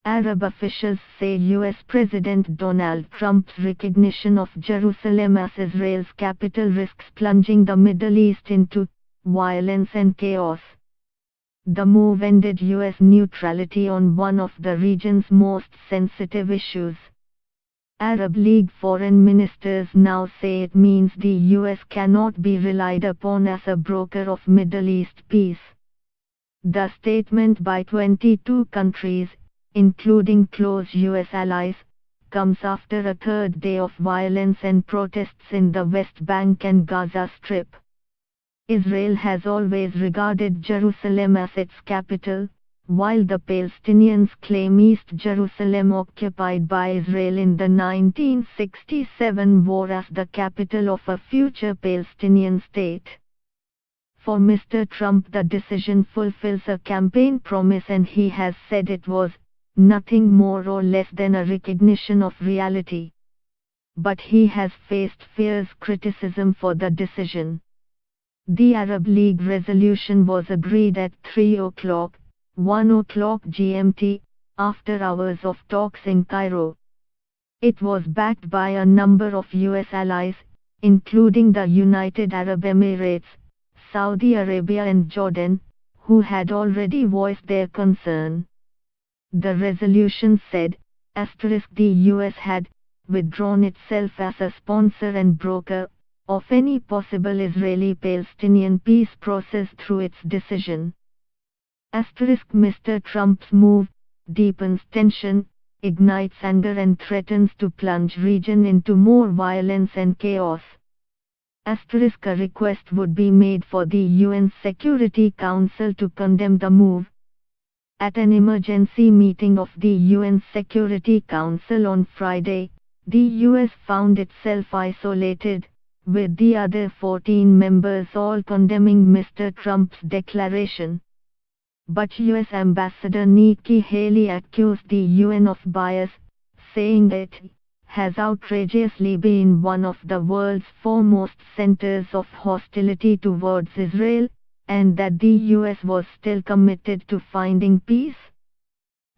Arab officials say U.S. President Donald Trump's recognition of Jerusalem as Israel's capital risks plunging the Middle East into violence and chaos. The move ended U.S. neutrality on one of the region's most sensitive issues. Arab League foreign ministers now say it means the U.S. cannot be relied upon as a broker of Middle East peace. The statement by 22 countries, including close U.S. allies, comes after a third day of violence and protests in the West Bank and Gaza Strip. Israel has always regarded Jerusalem as its capital, while the Palestinians claim East Jerusalem occupied by Israel in the 1967 war as the capital of a future Palestinian state. For Mr. Trump, the decision fulfills a campaign promise, and he has said it was nothing more or less than a recognition of reality. But he has faced fierce criticism for the decision. The Arab League resolution was agreed at 3:00, 1:00 GMT, after hours of talks in Cairo. It was backed by a number of U.S. allies, including the United Arab Emirates, Saudi Arabia and Jordan, who had already voiced their concern. The resolution said, the U.S. had withdrawn itself as a sponsor and broker of any possible Israeli-Palestinian peace process through its decision. Mr. Trump's move deepens tension, ignites anger and threatens to plunge region into more violence and chaos. A request would be made for the UN Security Council to condemn the move. At an emergency meeting of the UN Security Council on Friday, the US found itself isolated, with the other 14 members all condemning Mr. Trump's declaration. But US Ambassador Nikki Haley accused the UN of bias, saying it has outrageously been one of the world's foremost centers of hostility towards Israel, and that the US was still committed to finding peace.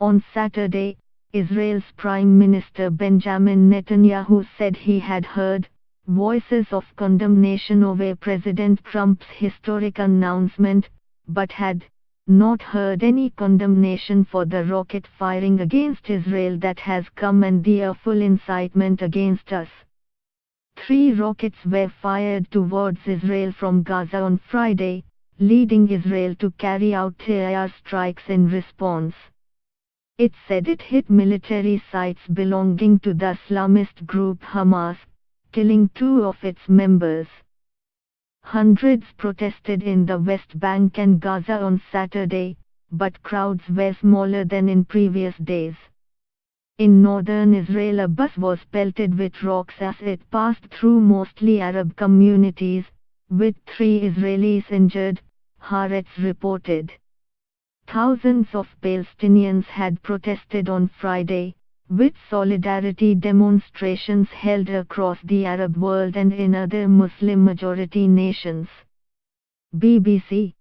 On Saturday, Israel's Prime Minister Benjamin Netanyahu said he had heard voices of condemnation over President Trump's historic announcement, but had not heard any condemnation for the rocket firing against Israel that has come and the full incitement against us. 3 rockets were fired towards Israel from Gaza on Friday, leading Israel to carry out air strikes in response. It said it hit military sites belonging to the Islamist group Hamas, killing 2 of its members. Hundreds protested in the West Bank and Gaza on Saturday, but crowds were smaller than in previous days. In northern Israel, a bus was pelted with rocks as it passed through mostly Arab communities, with 3 Israelis injured, Haaretz reported. Thousands of Palestinians had protested on Friday, with solidarity demonstrations held across the Arab world and in other Muslim-majority nations. BBC